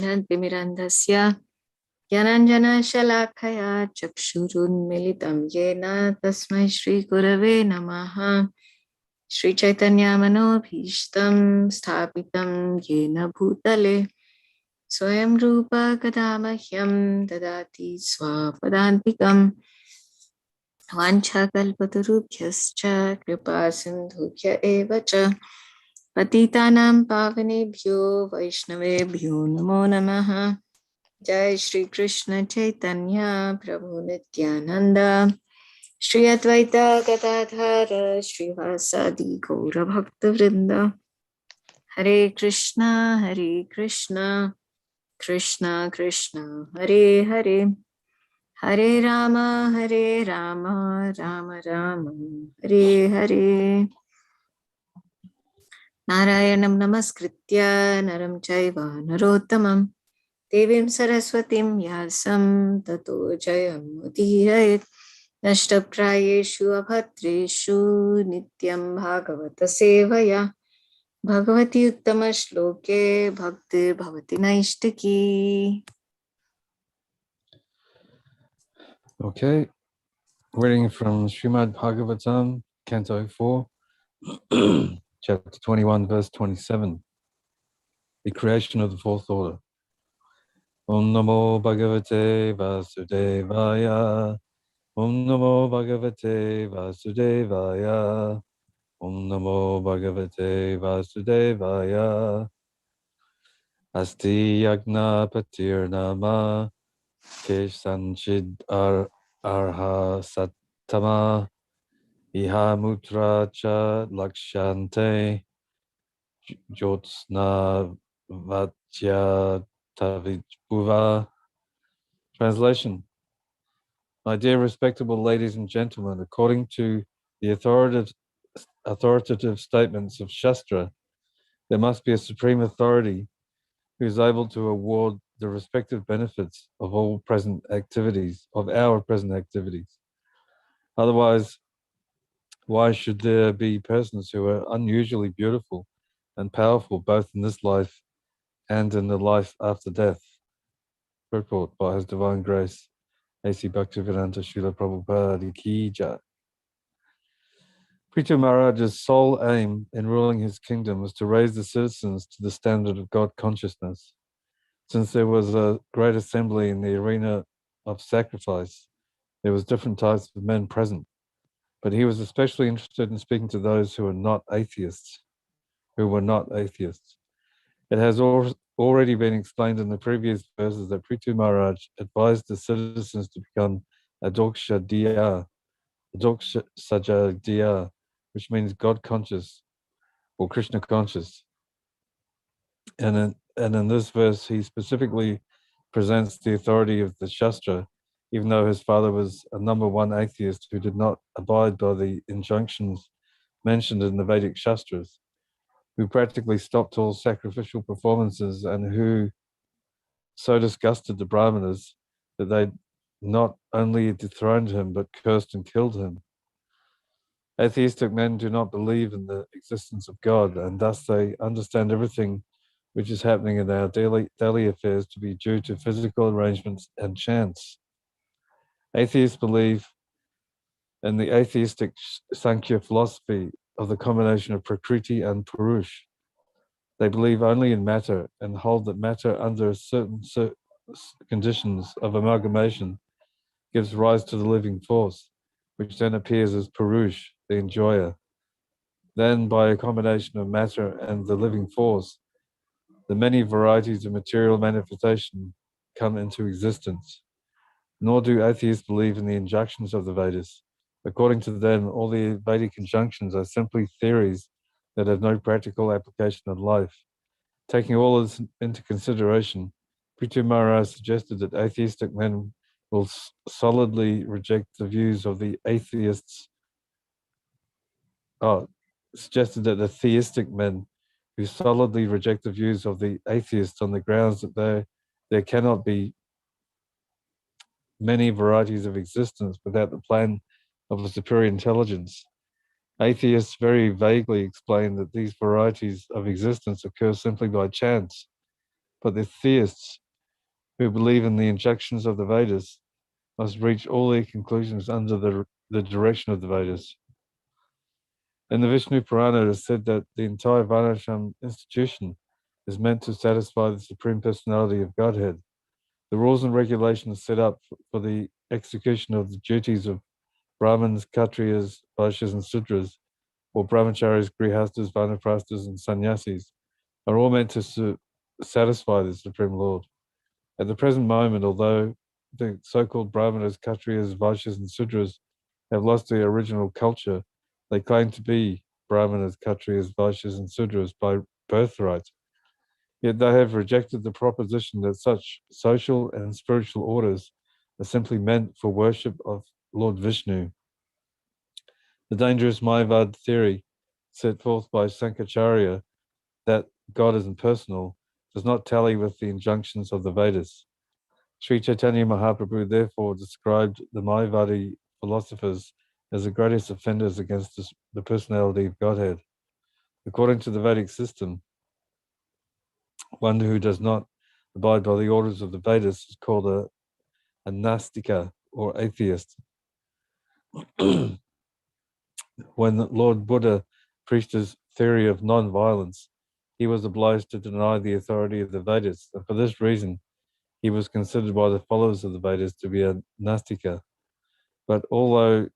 Nandvimirandasya Gyananjana Shalakaya Chakshurunmilitam Yena Tasmai Shri Gurave Namaha Shri Chaitanya Manobhishtam Sthapitam Yena Bhutale Swayam Rupa Kadamahyam Dadati Swapadantikam Vancha Kalpatarubhyascha Kripa Sindhubhya Evacha Patitanam Pavanebhyo Vaishnavebhyo Namo Namaha Jai Shri Krishna Chaitanya Prabhu Nityananda Shri Advaita Gadadhara Shri Vasadi Gaura Bhakta Vrinda Hare Krishna Krishna Krishna Hare Hare Hare Rama Rama Rama Hare Hare Narayanam Namaskritya Naram Chaiva Narottamam Devim Saraswatim Vyasam Tato Jayam Udhirayet Nashtaprayeshu Abhatreshu Nityam Bhagavata Sevaya Bhagavati Uttama Shloke Bhakti Bhavati Naishtaki. Okay, reading from Srimad Bhagavatam, Canto 4, Chapter 21, verse 27, the creation of the fourth order. Om Namo Bhagavate Vasudevaya. Om Namo Bhagavate Vasudevaya. Om Namo Bhagavate Vasudevaya. Asti Yagna Patir Nama Kesanchid Arha Sattama Iha Mutra Cha Lakshante Jyotsna Vatya Tavijbhuva. Translation. My dear respectable ladies and gentlemen, according to the authoritative statements of Shastra, there must be a supreme authority who is able to award the respective benefits of all present activities, of our present activities. Otherwise, why should there be persons who are unusually beautiful and powerful both in this life and in the life after death? Purport by His Divine Grace, A.C. Bhaktivedanta Srila Prabhupada Ki Jai. Prithu Maharaj's sole aim in ruling his kingdom was to raise the citizens to the standard of God consciousness. Since there was a great assembly in the arena of sacrifice, there was different types of men present, but he was especially interested in speaking to those who were not atheists. It has already been explained in the previous verses that Prithu Maharaj advised the citizens to become Adoksha Saja, which means God conscious or Krishna conscious. And in this verse, he specifically presents the authority of the Shastra, even though his father was a number one atheist who did not abide by the injunctions mentioned in the Vedic Shastras, who practically stopped all sacrificial performances and who so disgusted the Brahmanas that they not only dethroned him but cursed and killed him. Atheistic men do not believe in the existence of God, and thus they understand everything which is happening in our daily affairs to be due to physical arrangements and chance. Atheists believe in the atheistic Sankhya philosophy of the combination of Prakriti and Purush. They believe only in matter and hold that matter under certain conditions of amalgamation gives rise to the living force, which then appears as Purush, the enjoyer. Then, by a combination of matter and the living force, the many varieties of material manifestation come into existence. Nor do atheists believe in the injunctions of the Vedas. According to them, all the Vedic injunctions are simply theories that have no practical application in life. Taking all this into consideration, Prithu Maharaj suggested that atheistic men will solidly reject the views of the atheists. Suggested that the theistic men who solidly reject the views of the atheists on the grounds that there cannot be many varieties of existence without the plan of a superior intelligence. Atheists very vaguely explain that these varieties of existence occur simply by chance, but the theists who believe in the injunctions of the Vedas must reach all their conclusions under the direction of the Vedas. In the Vishnu Purana, it is said that the entire Varnashram institution is meant to satisfy the Supreme Personality of Godhead. The rules and regulations set up for the execution of the duties of Brahmins, Kshatriyas, Vaishyas, and Sudras, or Brahmacharis, Grihastas, Vanaprasthas, and Sannyasis, are all meant to satisfy the Supreme Lord. At the present moment, although the so-called Brahmanas, Kshatriyas, Vaishyas, and Sudras have lost their original culture, they claim to be Brahmanas, Kshatriyas, Vaishyas, and Sudras by birthright. Yet they have rejected the proposition that such social and spiritual orders are simply meant for worship of Lord Vishnu. The dangerous Mayavad theory set forth by Sankaracharya that God is impersonal does not tally with the injunctions of the Vedas. Sri Chaitanya Mahaprabhu therefore described the Mayavadi philosophers as the greatest offenders against the personality of Godhead. According to the Vedic system, one who does not abide by the orders of the Vedas is called a Nastika or atheist. When Lord Buddha preached his theory of non-violence, he was obliged to deny the authority of the Vedas, and for this reason, he was considered by the followers of the Vedas to be a Nastika. But although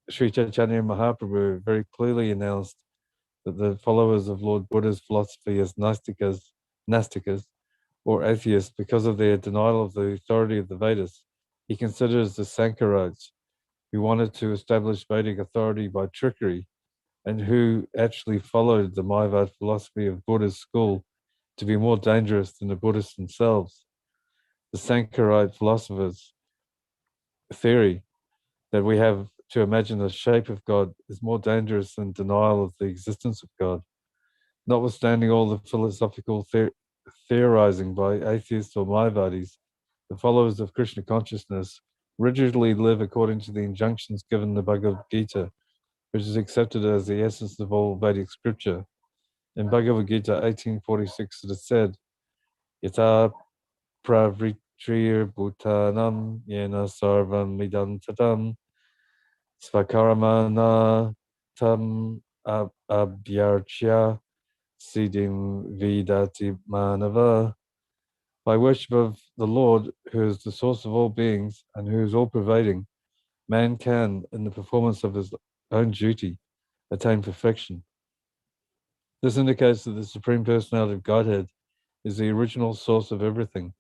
Sri Chaitanya Mahaprabhu very clearly announced that the followers of Lord Buddha's philosophy as Nastikas, or atheists, because of their denial of the authority of the Vedas, he considers the Sankarites, who wanted to establish Vedic authority by trickery, and who actually followed the Mayavad philosophy of Buddha's school, to be more dangerous than the Buddhists themselves. The Sankarite philosophers' theory that we have to imagine the shape of God is more dangerous than denial of the existence of God. Notwithstanding all the philosophical theorizing by atheists or Mayavadis, the followers of Krishna consciousness rigidly live according to the injunctions given in the Bhagavad-Gita, which is accepted as the essence of all Vedic scripture. In Bhagavad-Gita 18:46, it is said, Yata pravritriyar bhutanam yena sarvam midam tatam svakaramana tam abhyarchya siddhim vidati manava. By worship of the Lord, who is the source of all beings and who is all-pervading, man can, in the performance of his own duty, attain perfection. This indicates that the Supreme Personality of Godhead is the original source of everything,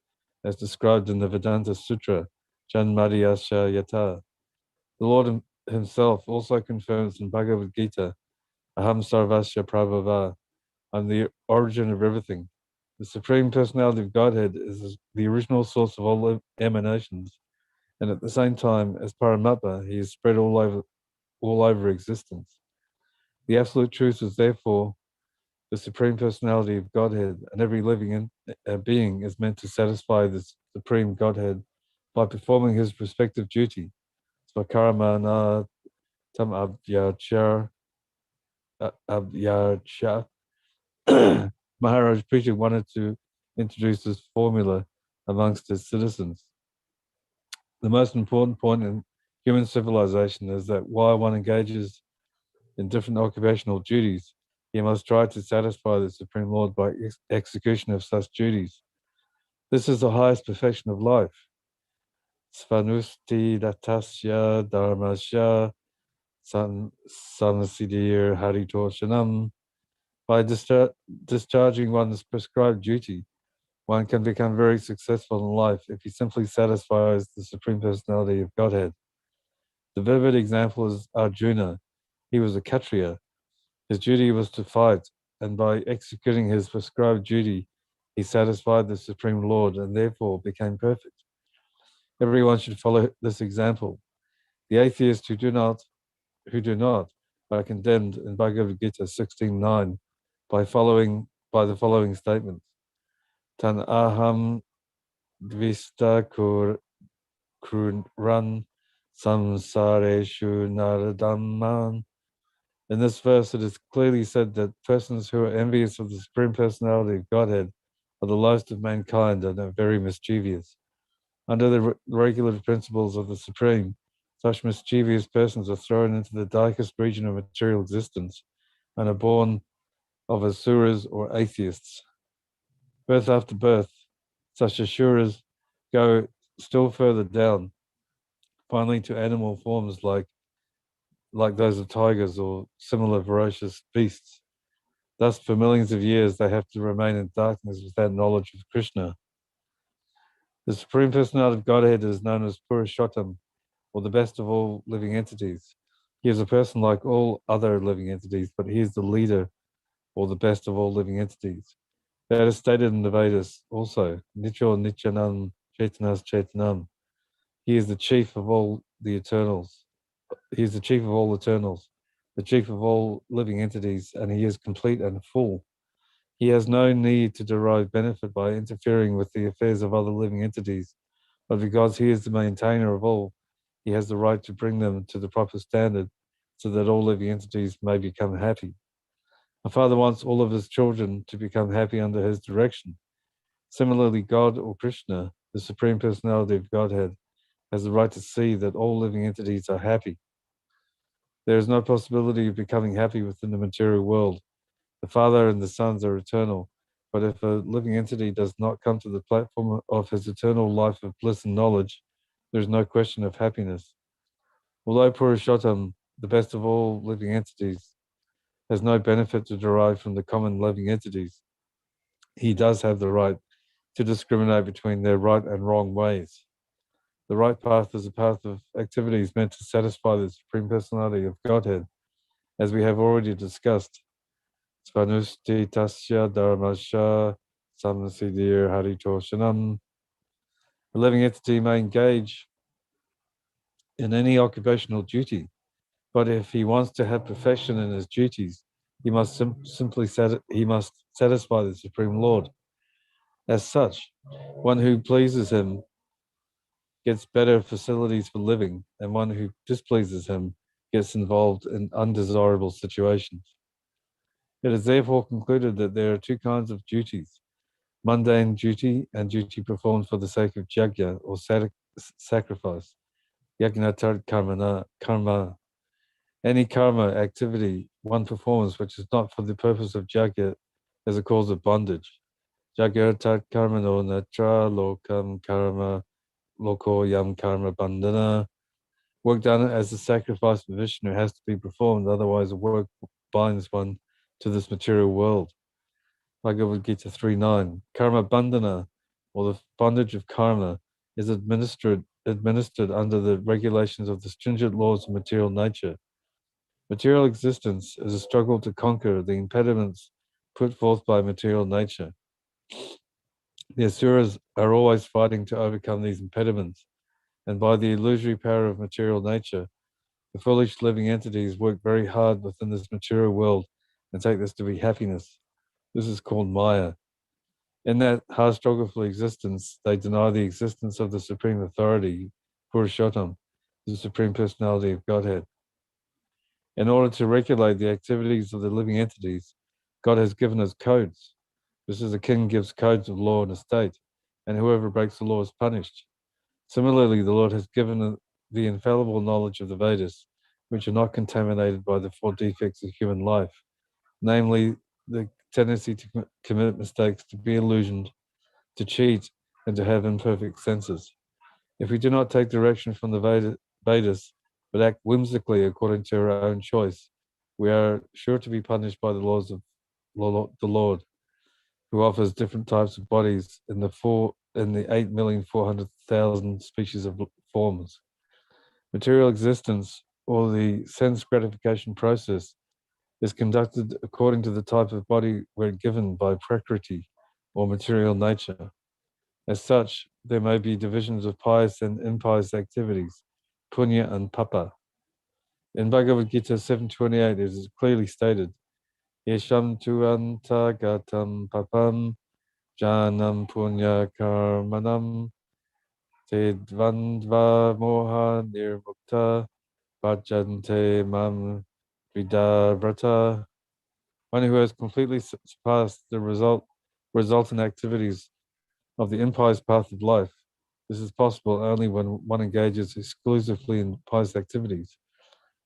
as described in the Vedanta Sutra, Janmadhyasya Yata. The Lord himself also confirms in Bhagavad Gita, Aham Sarvasya Prabhava, I'm the origin of everything. The Supreme Personality of Godhead is the original source of all emanations, and at the same time, as Paramatma, he is spread all over existence. The absolute truth is therefore the Supreme Personality of Godhead, and every living being is meant to satisfy the Supreme Godhead by performing his respective duty. Svakarama tam abhyarcha. Maharaj Prithu wanted to introduce this formula amongst his citizens. The most important point in human civilization is that while one engages in different occupational duties, he must try to satisfy the Supreme Lord by execution of such duties. This is the highest perfection of life. Svanusti datasya dharmasya samasiddhir haritoshanam. By discharging one's prescribed duty, one can become very successful in life if he simply satisfies the Supreme Personality of Godhead. The vivid example is Arjuna. He was a Kshatriya. His duty was to fight, and by executing his prescribed duty, he satisfied the Supreme Lord and therefore became perfect. Everyone should follow this example. The atheists who do not, are condemned in Bhagavad Gita 16:9 by the following statements. Tan aham dvista kuran samsareshu naradamman. In this verse, it is clearly said that persons who are envious of the Supreme Personality of Godhead are the lowest of mankind and are very mischievous. Under the regulative principles of the Supreme, such mischievous persons are thrown into the darkest region of material existence and are born of asuras or atheists. Birth after birth, such asuras go still further down, finally to animal forms like those of tigers or similar ferocious beasts. Thus, for millions of years, they have to remain in darkness without knowledge of Krishna. The Supreme Personality of Godhead is known as Purushottam, or the best of all living entities. He is a person like all other living entities, but he is the leader, or the best of all living entities. That is stated in the Vedas also. Nityo Nityanam Chaitanas Chaitanam. He is the chief of all the eternals. He is the chief of all eternals, the chief of all living entities, and he is complete and full. He has no need to derive benefit by interfering with the affairs of other living entities, but because he is the maintainer of all, he has the right to bring them to the proper standard so that all living entities may become happy. A father wants all of his children to become happy under his direction. Similarly, God or Krishna, the Supreme Personality of Godhead, has the right to see that all living entities are happy. There is no possibility of becoming happy within the material world. The Father and the Sons are eternal, but if a living entity does not come to the platform of his eternal life of bliss and knowledge, there is no question of happiness. Although Purushottam, the best of all living entities, has no benefit to derive from the common living entities, he does have the right to discriminate between their right and wrong ways. The right path is a path of activities meant to satisfy the Supreme Personality of Godhead, as we have already discussed. Svanusti tasya dharmasya samasidir haritoshanam. A living entity may engage in any occupational duty, but if he wants to have perfection in his duties, he must satisfy the Supreme Lord. As such, one who pleases him gets better facilities for living, and one who displeases him gets involved in undesirable situations. It is therefore concluded that there are two kinds of duties: mundane duty and duty performed for the sake of yajna or sacrifice. Yajnatar karma. Any karma activity one performs which is not for the purpose of yajna is a cause of bondage. Jagartat karmano natra lokam karma loko yam karma bandhana. Work done as a sacrifice for Vishnu has to be performed, otherwise the work binds one to this material world. Bhagavad-Gita 3:9. Karma bandhana, or the bondage of karma, is administered under the regulations of the stringent laws of material nature. Material existence is a struggle to conquer the impediments put forth by material nature. The asuras are always fighting to overcome these impediments, and by the illusory power of material nature, the foolish living entities work very hard within this material world and take this to be happiness. This is called Maya. In that hard struggle for existence, they deny the existence of the Supreme Authority, Purushottam, the Supreme Personality of Godhead. In order to regulate the activities of the living entities, God has given us codes. Just as a king gives codes of law in a state, and whoever breaks the law is punished. Similarly, the Lord has given the infallible knowledge of the Vedas, which are not contaminated by the four defects of human life, namely the tendency to commit mistakes, to be illusioned, to cheat, and to have imperfect senses. If we do not take direction from the Vedas, but act whimsically according to our own choice, we are sure to be punished by the laws of the Lord, who offers different types of bodies in the 8,400,000 species of forms. Material existence, or the sense gratification process, is conducted according to the type of body we're given by Prakriti, or material nature. As such, there may be divisions of pious and impious activities, punya and papa. In Bhagavad Gita 7:28, it is clearly stated, Yesham tu antagatam papam janam punya karmanam te dvandva moha nirmukta bhajante mam vidavrata. One who has completely surpassed the result resultant activities of the impious path of life. This is possible only when one engages exclusively in pious activities.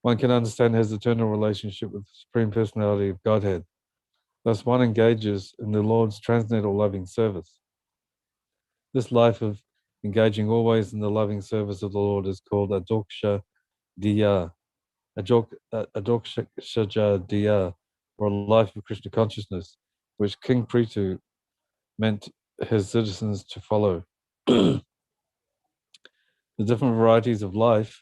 One can understand his eternal relationship with the Supreme Personality of Godhead. Thus, one engages in the Lord's transcendental loving service. This life of engaging always in the loving service of the Lord is called adoksha diya, adoksha diya, or a life of Krishna consciousness, which King Prithu meant his citizens to follow. The different varieties of life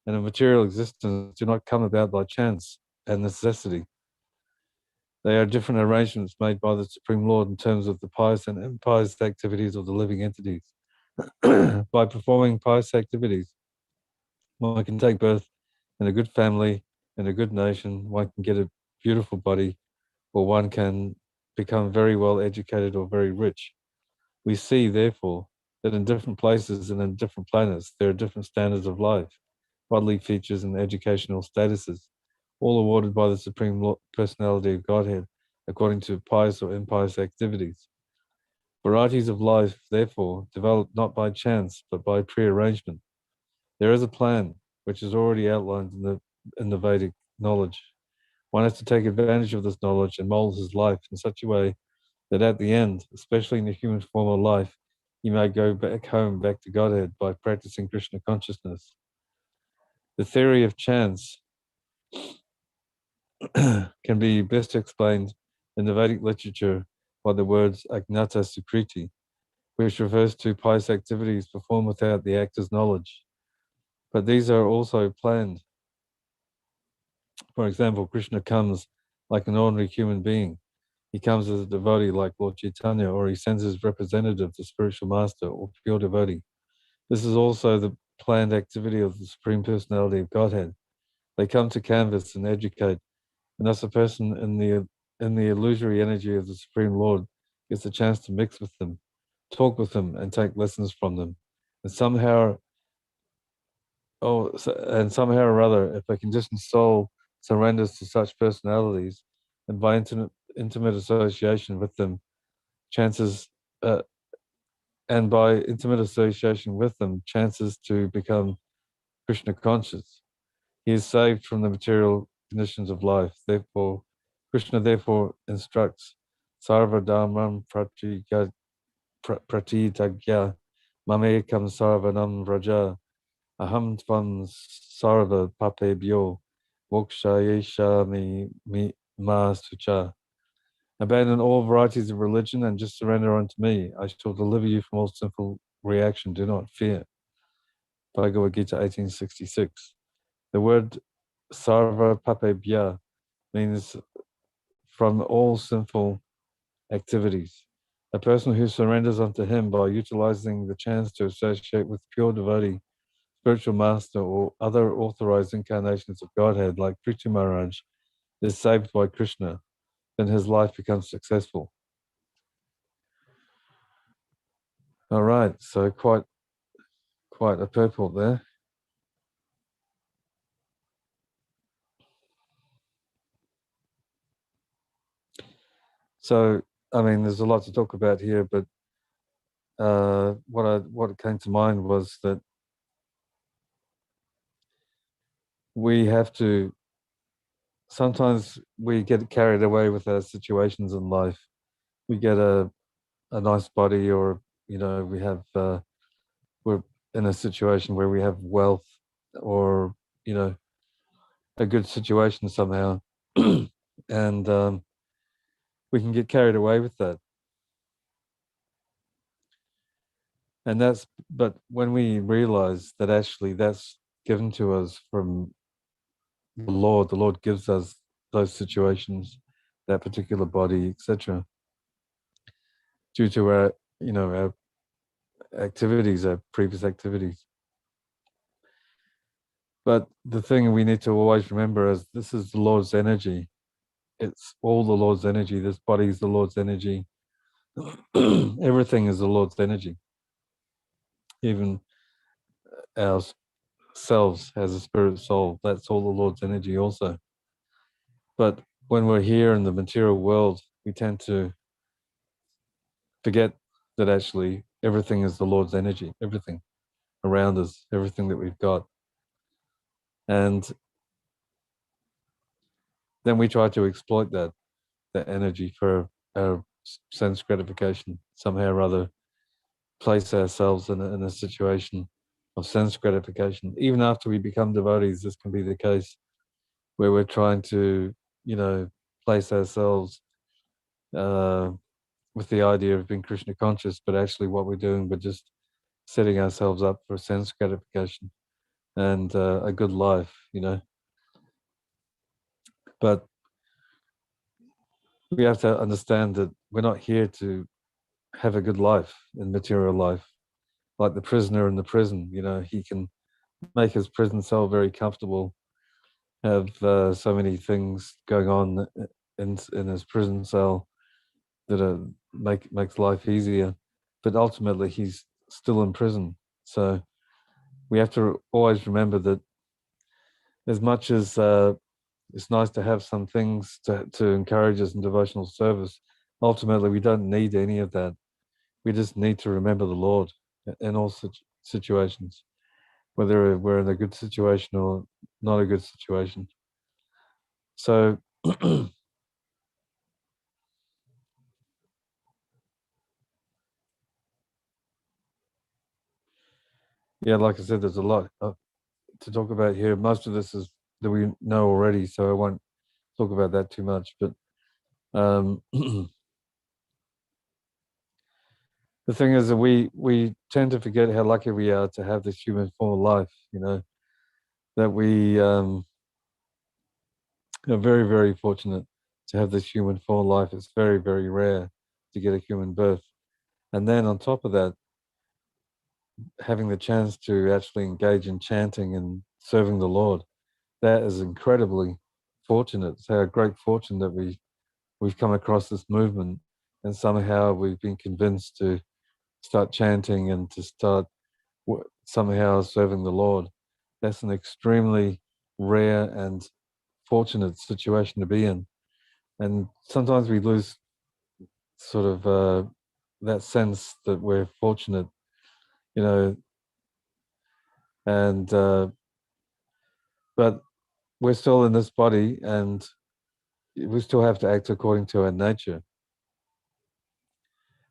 and of material existence do not come about by chance and necessity. They are different arrangements made by the Supreme Lord in terms of the pious and impious activities of the living entities. By performing pious activities, one can take birth in a good family, in a good nation, one can get a beautiful body, or one can become very well educated or very rich. We see, therefore, that in different places and in different planets, there are different standards of life, bodily features, and educational statuses, all awarded by the Supreme Personality of Godhead, according to pious or impious activities. Varieties of life, therefore, develop not by chance, but by prearrangement. There is a plan, which is already outlined in the Vedic knowledge. One has to take advantage of this knowledge and mold his life in such a way that at the end, especially in the human form of life, he may go back home, back to Godhead by practicing Krishna consciousness. The theory of chance can be best explained in the Vedic literature by the words agnata sukriti, which refers to pious activities performed without the actor's knowledge. But these are also planned. For example, Krishna comes like an ordinary human being. He comes as a devotee like Lord Chaitanya, or he sends his representative, the spiritual master, or pure devotee. This is also the planned activity of the Supreme Personality of Godhead. They come to canvas and educate, and thus a person in the illusory energy of the Supreme Lord gets a chance to mix with them, talk with them, and take lessons from them. And somehow or other, if a conditioned soul surrenders to such personalities, and by intimate association with them, chances uh, chances to become Krishna conscious. He is saved from the material conditions of life. Therefore, Krishna instructs Sarva Dharmam Pratitagya Mamekam Sarvanam Raja Aham Tvam Sarva Papebhyo Mokshayesha Mi Ma Sucha. Abandon all varieties of religion and just surrender unto me. I shall deliver you from all sinful reaction. Do not fear. Bhagavad-Gita 1866. The word sarva papebhya means from all sinful activities. A person who surrenders unto him by utilizing the chance to associate with pure devotee, spiritual master, or other authorized incarnations of Godhead like Prithu Maharaj is saved by Krishna, then his life becomes successful. All right, so quite a purport there. So, I mean, there's a lot to talk about here, but what came to mind was that we have to. Sometimes we get carried away with our situations in life. We get a nice body, or we're in a situation where we have wealth, or a good situation somehow, and we can get carried away with that. And but when we realize that actually that's given to us from the Lord gives us those situations, that particular body, etc., due to our activities, our previous activities. But the thing we need to always remember is this is the Lord's energy. It's all the Lord's energy. This body is the Lord's energy. Everything is the Lord's energy. Even ourselves as a spirit soul, that's all the Lord's energy also. But when we're here in the material world, we tend to forget that actually everything is the Lord's energy, everything around us, everything that we've got. And then we try to exploit that energy for our sense gratification, somehow or other place ourselves in a situation of sense gratification. Even after we become devotees, this can be the case, where we're trying to, place ourselves with the idea of being Krishna conscious, but actually what we're doing, we're just setting ourselves up for sense gratification and a good life, But we have to understand that we're not here to have a good life in material life. Like the prisoner in the prison, he can make his prison cell very comfortable, have so many things going on in his prison cell that makes life easier, but ultimately he's still in prison. So we have to always remember that as much as it's nice to have some things to encourage us in devotional service, ultimately we don't need any of that. We just need to remember the Lord in all situations, whether we're in a good situation or not a good situation. So yeah, like I said, there's a lot to talk about here. Most of this is that we know already, so I won't talk about that too much. But the thing is that we tend to forget how lucky we are to have this human form of life. That we are very, very fortunate to have this human form of life. It's very, very rare to get a human birth, and then on top of that, having the chance to actually engage in chanting and serving the Lord, that is incredibly fortunate. It's our great fortune that we've come across this movement, and somehow we've been convinced to start chanting and to start somehow serving the Lord. That's an extremely rare and fortunate situation to be in. And sometimes we lose sort of that sense that we're fortunate, you know, and but we're still in this body and we still have to act according to our nature.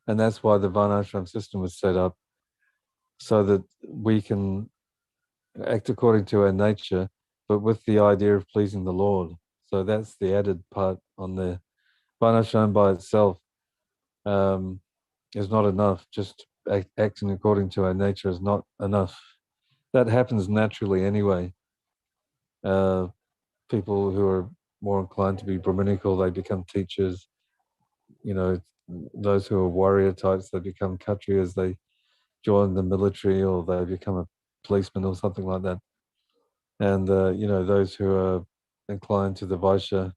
And that's why the Varnashram system was set up, so that we can act according to our nature, but with the idea of pleasing the Lord. So that's the added part on the Varnashram by itself is not enough. Just acting according to our nature is not enough. That happens naturally anyway. People who are more inclined to be Brahminical, they become teachers. Those who are warrior types, they become Kshatriyas, they join the military or they become a policeman or something like that. And, those who are inclined to the Vaishya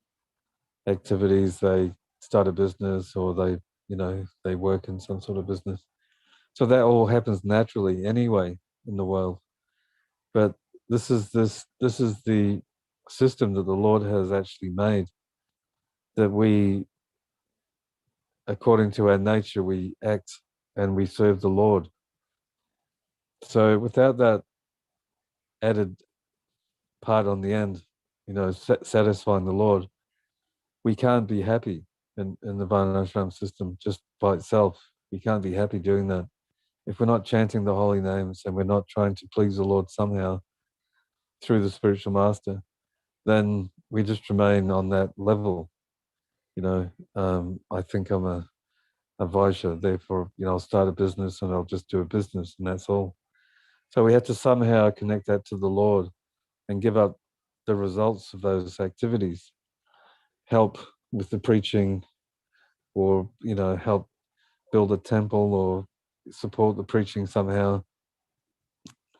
activities, they start a business or they work in some sort of business. So that all happens naturally anyway in the world. But this is the system that the Lord has actually made, that we, according to our nature, we act and we serve the Lord. So without that added part on the end, satisfying the Lord, we can't be happy in the Varnashram system just by itself. We can't be happy doing that. If we're not chanting the holy names and we're not trying to please the Lord somehow through the spiritual master, then we just remain on that level. I think I'm a Vaishya, therefore, I'll start a business and I'll just do a business and that's all. So we have to somehow connect that to the Lord and give up the results of those activities, help with the preaching, or help build a temple or support the preaching somehow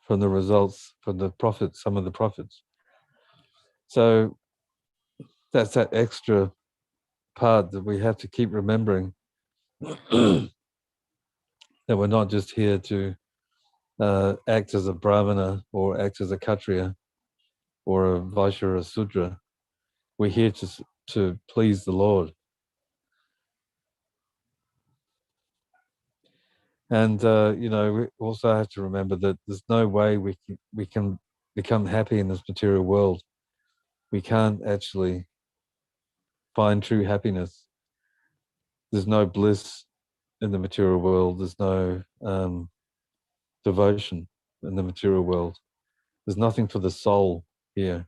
from the results from the prophets, some of the prophets. So that's that extra part that we have to keep remembering, that we're not just here to act as a Brahmana or act as a Kshatriya or a Vaishya or a Sudra. We're here to please the Lord. And we also have to remember that there's no way we can become happy in this material world. We can't actually find true happiness. There's no bliss in the material world. There's no devotion in the material world. There's nothing for the soul here.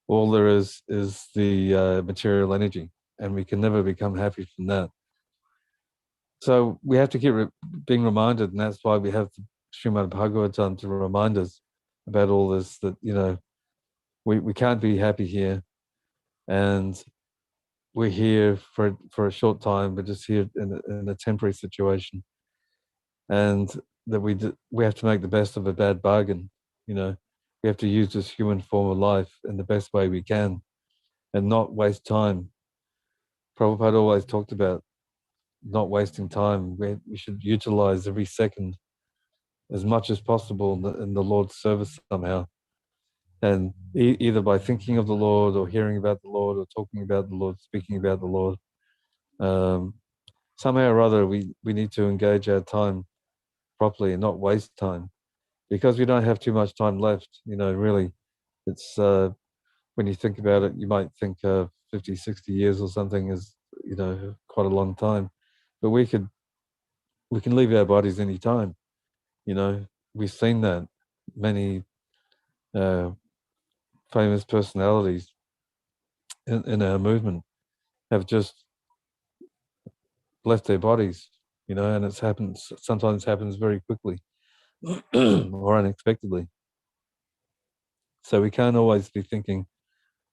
All there is the material energy, and we can never become happy from that. So we have to keep being reminded, and that's why we have the Srimad Bhagavatam to remind us about all this, that, we can't be happy here, and we're here for a short time. We're just here in a temporary situation, and that we have to make the best of a bad bargain. We have to use this human form of life in the best way we can, and not waste time. Prabhupada always talked about not wasting time. We should utilize every second as much as possible in the Lord's service somehow. And either by thinking of the Lord, or hearing about the Lord, or talking about the Lord, speaking about the Lord, somehow or other we need to engage our time properly and not waste time, because we don't have too much time left. Really, it's when you think about it, you might think 50, 60 years or something is, quite a long time. But we can leave our bodies any time. We've seen that many uh, famous personalities in our movement have just left their bodies, and sometimes happens very quickly or unexpectedly. So we can't always be thinking,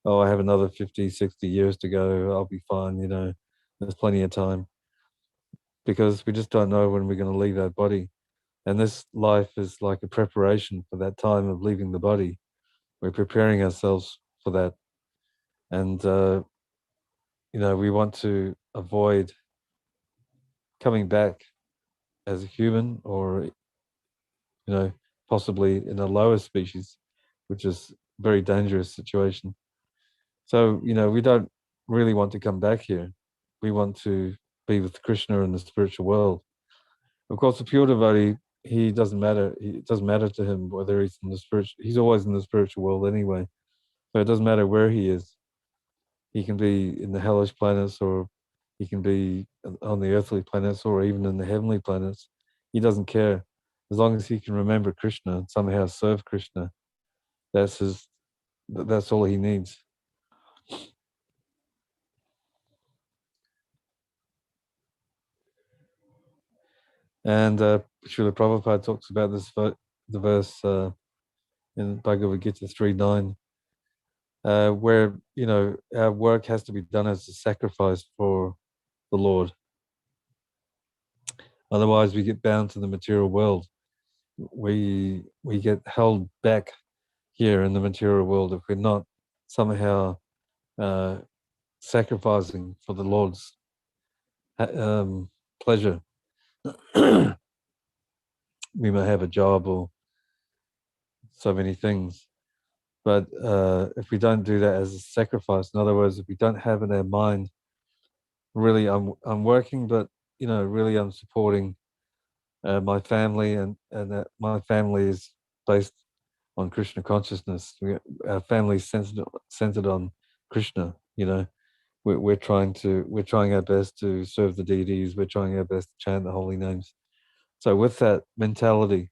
oh, I have another 50, 60 years to go, I'll be fine, there's plenty of time, because we just don't know when we're going to leave our body. And this life is like a preparation for that time of leaving the body. We're preparing ourselves for that. And, we want to avoid coming back as a human, or, possibly in a lower species, which is a very dangerous situation. So, we don't really want to come back here. We want to be with Krishna in the spiritual world. Of course, the pure devotee, he doesn't matter. It doesn't matter to him whether he's in the spiritual. He's always in the spiritual world anyway. So it doesn't matter where he is. He can be in the hellish planets, or he can be on the earthly planets, or even in the heavenly planets. He doesn't care, as long as he can remember Krishna and somehow serve Krishna. That's his. That's all he needs. And Srila Prabhupada talks about this the verse in Bhagavad-Gita 3:9, where our work has to be done as a sacrifice for the Lord. Otherwise, we get bound to the material world. We get held back here in the material world if we're not somehow sacrificing for the Lord's pleasure. We may have a job or so many things, but if we don't do that as a sacrifice, in other words, if we don't have in our mind, really, I'm working, but really, I'm supporting my family, and my family is based on Krishna consciousness. Our family is centered on Krishna. We're trying our best to serve the deities. We're trying our best to chant the holy names. So with that mentality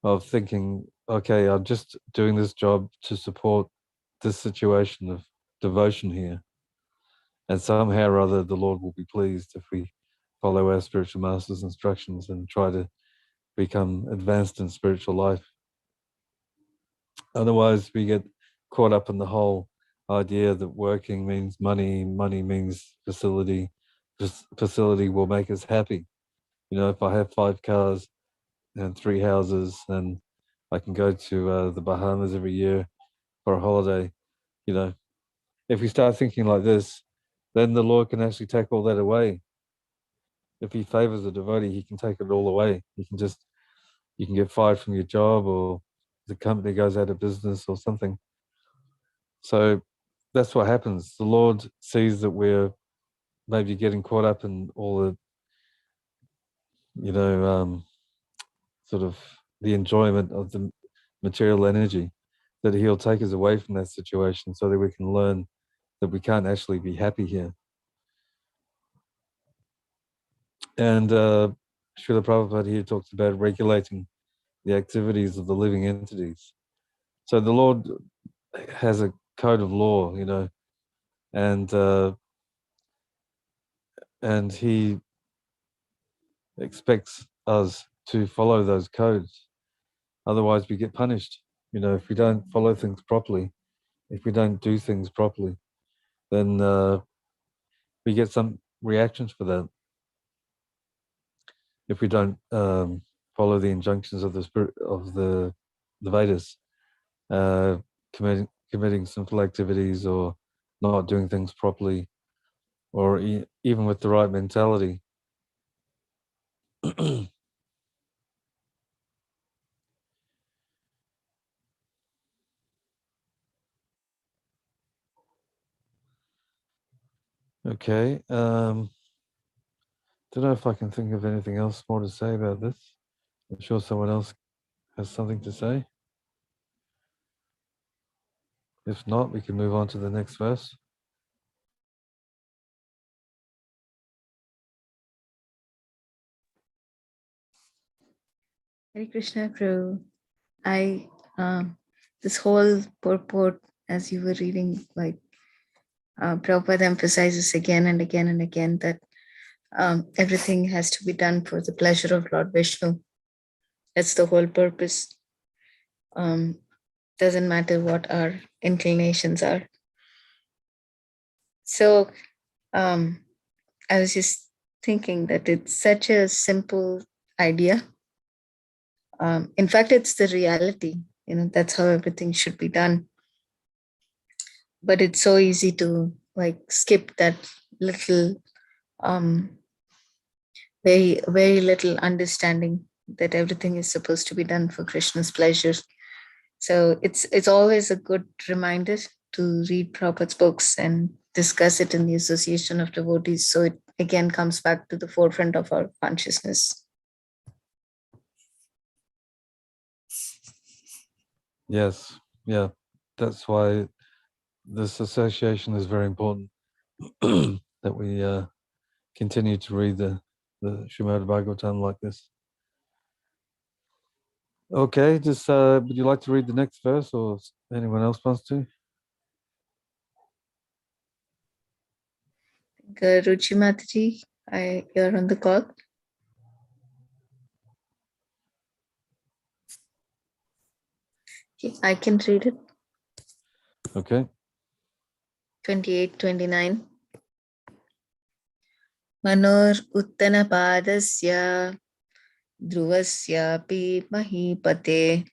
of thinking, okay, I'm just doing this job to support this situation of devotion here, and somehow or other the Lord will be pleased if we follow our spiritual master's instructions and try to become advanced in spiritual life. Otherwise, we get caught up in the whole idea that working means money, money means facility, facility will make us happy. If I have 5 cars and 3 houses, and I can go to the Bahamas every year for a holiday, if we start thinking like this, then the Lord can actually take all that away. If he favors a devotee, he can take it all away. You can get fired from your job, or the company goes out of business or something. So that's what happens. The Lord sees that we're maybe getting caught up in all sort of the enjoyment of the material energy, that he'll take us away from that situation so that we can learn that we can't actually be happy here. And Srila Prabhupada here talks about regulating the activities of the living entities. So the Lord has a code of law, and he expects us to follow those codes. Otherwise we get punished. If we don't follow things properly, if we don't do things properly, then we get some reactions for that. If we don't follow the injunctions of the spirit of the Vedas, committing sinful activities or not doing things properly, or even with the right mentality. Okay. Don't know if I can think of anything else more to say about this. I'm sure someone else has something to say. If not, we can move on to the next verse. Hare Krishna, Prabhu. This whole purport, as you were reading, Prabhupada emphasizes again and again and again that everything has to be done for the pleasure of Lord Vishnu. That's the whole purpose. Doesn't matter what our inclinations are. So I was just thinking that it's such a simple idea. In fact, it's the reality. That's how everything should be done. But it's so easy to skip that little, very, very little understanding that everything is supposed to be done for Krishna's pleasure. So it's always a good reminder to read Prabhupada's books and discuss it in the association of devotees. So it again comes back to the forefront of our consciousness. Yes, yeah. That's why this association is very important, that we continue to read the Srimad Bhagavatam like this. Okay, just would you like to read the next verse, or anyone else wants to? Ruchi Mataji, you're on the call. I can read it. Okay. 28, 29. Manor Uttanapadasya Dhruvasyapi Mahipate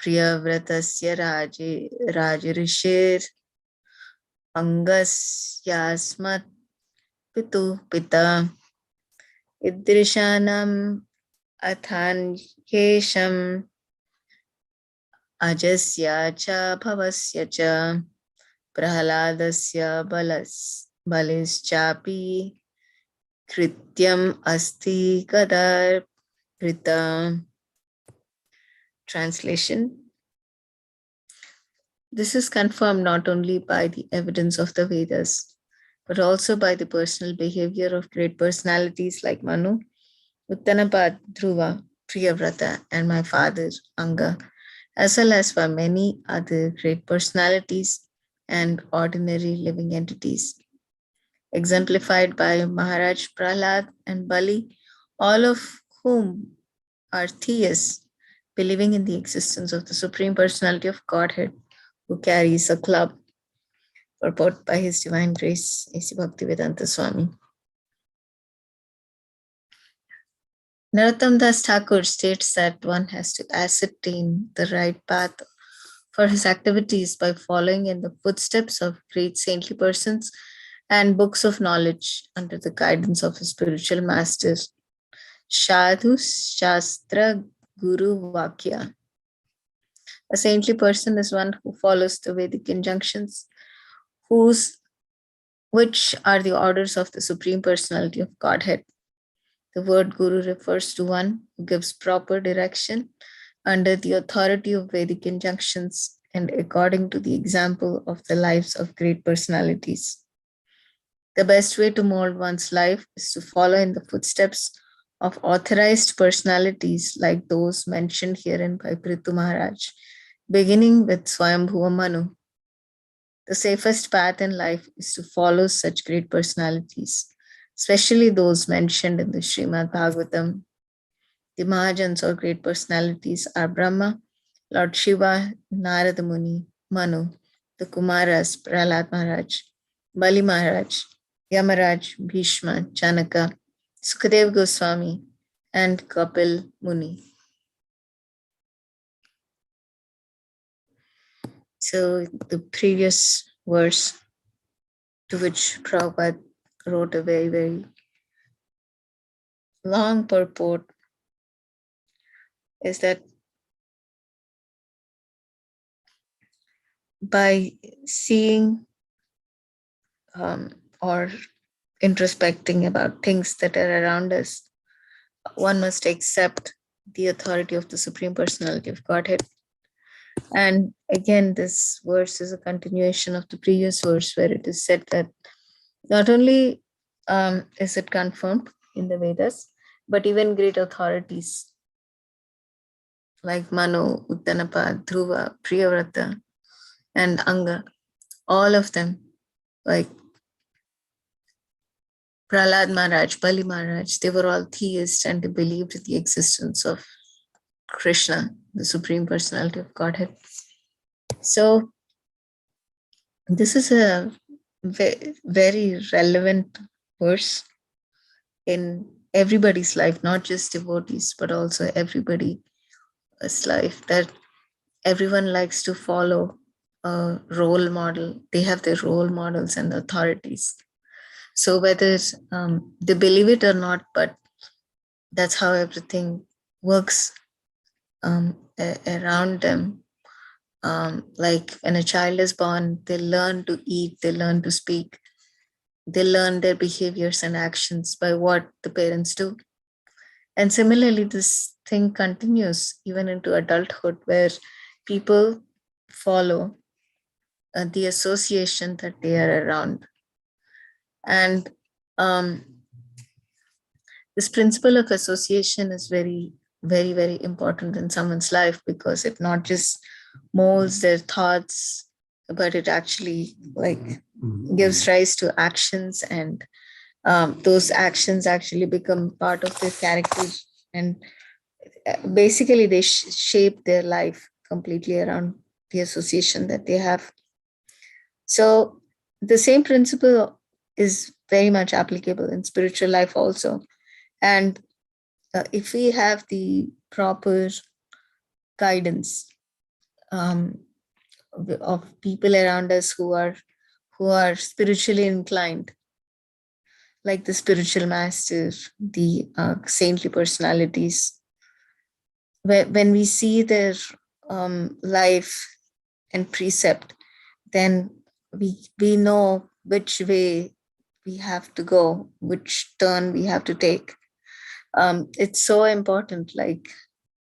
Priyavratasya Rajrishir Angasyasmat Pitu Pita Idrishanam Athanhesham Ajasya cha Bhavasya cha Prahaladasya Balischapi Krityam Asti Kadar Krita. Translation. This is confirmed not only by the evidence of the Vedas, but also by the personal behavior of great personalities like Manu, Uttanapad, Dhruva, Priyavrata, and my father, Anga, as well as by many other great personalities and ordinary living entities, exemplified by Maharaj Prahlad and Bali, all of whom are theists, believing in the existence of the Supreme Personality of Godhead, who carries a club, purport by His Divine Grace, A.C. Bhaktivedanta Swami. Narottam Das Thakur states that one has to ascertain the right path for his activities by following in the footsteps of great saintly persons and books of knowledge under the guidance of his spiritual masters. Sadhu Shastra Guru Vakya. A saintly person is one who follows the Vedic injunctions, which are the orders of the Supreme Personality of Godhead. The word guru refers to one who gives proper direction under the authority of Vedic injunctions and according to the example of the lives of great personalities. The best way to mold one's life is to follow in the footsteps of authorized personalities like those mentioned herein by Prithu Maharaj, beginning with Swayambhuva Manu. The safest path in life is to follow such great personalities, especially those mentioned in the Srimad Bhagavatam. The Mahajans or great personalities are Brahma, Lord Shiva, Narada Muni, Manu, the Kumaras, Prahlad Maharaj, Bali Maharaj, Yamaraj, Bhishma, Chanaka, Sukadev Goswami, and Kapil Muni. So the previous verse to which Prabhupada wrote a very, very long purport is that by seeing or introspecting about things that are around us, one must accept the authority of the Supreme Personality of Godhead. And again, this verse is a continuation of the previous verse where it is said that not only is it confirmed in the Vedas, but even great authorities like Manu, Uttanapa, Dhruva, Priyavrata, and Anga, all of them, like Prahlad Maharaj, Bali Maharaj, they were all theists and they believed in the existence of Krishna, the Supreme Personality of Godhead. So this is a very relevant verse in everybody's life, not just devotees, but also everybody's life, that everyone likes to follow a role model. They have their role models and authorities. So whether they believe it or not, but that's how everything works around them. Like when a child is born, they learn to eat, they learn to speak, they learn their behaviors and actions by what the parents do. And similarly, this thing continues even into adulthood, where people follow the association that they are around. And this principle of association is very, very, very important in someone's life, because it not just molds their thoughts, but it actually like gives rise to actions, and those actions actually become part of their character, and basically they shape their life completely around the association that they have. So the same principle is very much applicable in spiritual life also. And if we have the proper guidance of people around us who are spiritually inclined, like the spiritual masters, the saintly personalities, when we see their life and precept, then we know which way we have to go, which turn we have to take. It's so important, like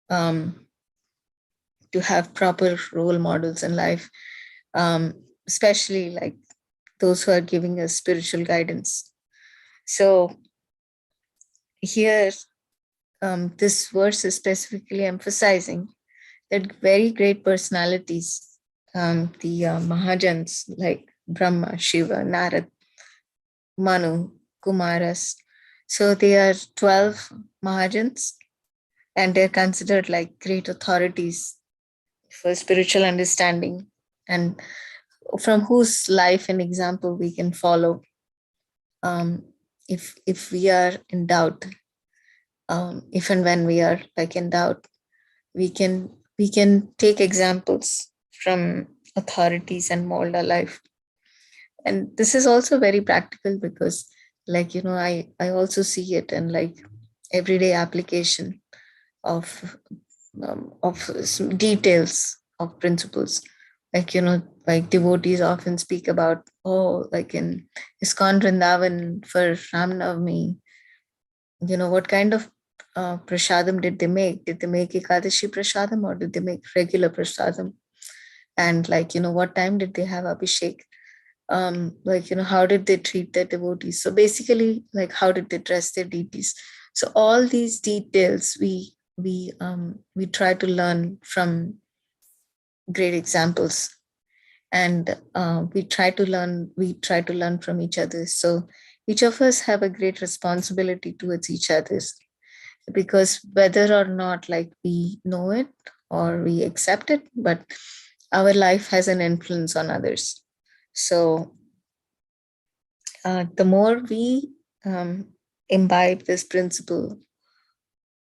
to have proper role models in life, especially like those who are giving us spiritual guidance. So here, this verse is specifically emphasizing that very great personalities, the Mahajans like Brahma, Shiva, Narad, Manu, Kumaras. So they are 12 Mahajans, and they're considered like great authorities for spiritual understanding, and from whose life and example we can follow if we are in doubt. If and when we are like in doubt, we can take examples from authorities and mold our life. And this is also very practical, because like I also see it in like everyday application of some details of principles. Like like devotees often speak about, oh, like in ISKCON Vrindavan for Ram Navami, what kind of prasadam did they make? Did they make Ekadashi prasadam or did they make regular prasadam? And what time did they have Abhishek? How did they treat their devotees? So basically, how did they dress their deities? So all these details we try to learn from great examples, and we try to learn from each other. So each of us have a great responsibility towards each other's, because whether or not we know it or we accept it, but our life has an influence on others. So the more we imbibe this principle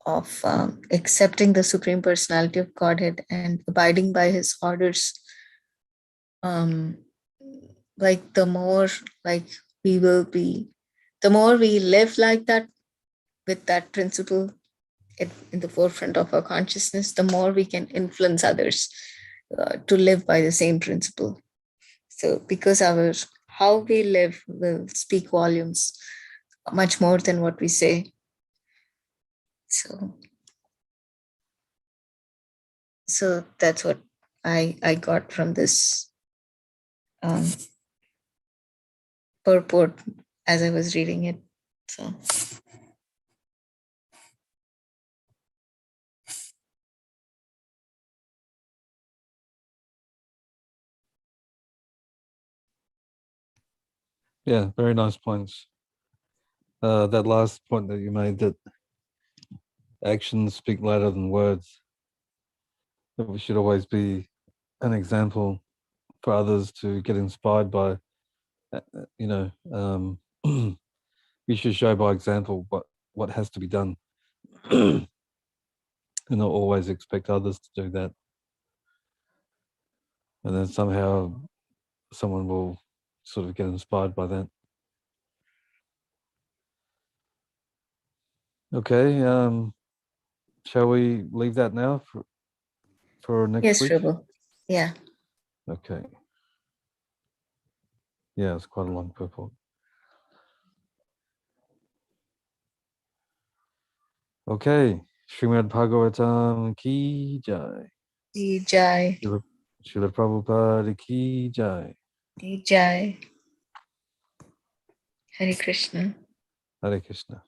of accepting the Supreme Personality of Godhead and abiding by His orders, um, the more we will be, the more we live like that, with that principle in the forefront of our consciousness, the more we can influence others to live by the same principle. So because how we live will speak volumes much more than what we say. So that's what I got from this um, purport as I was reading it. So Yeah, very nice points. That last point that you made, that actions speak louder than words, that we should always be an example for others to get inspired by. We should show by example what has to be done, and not always expect others to do that. And then somehow someone will sort of get inspired by that. Okay, shall we leave that now for next yes, week? Prabhu. Yeah. Okay. Yeah, it's quite a long purport. Okay, Srimad Bhagavatam ki jai. Ki Jai. Srila Prabhupada ki jai. Ki Jai. Hare Krishna. Hare Krishna.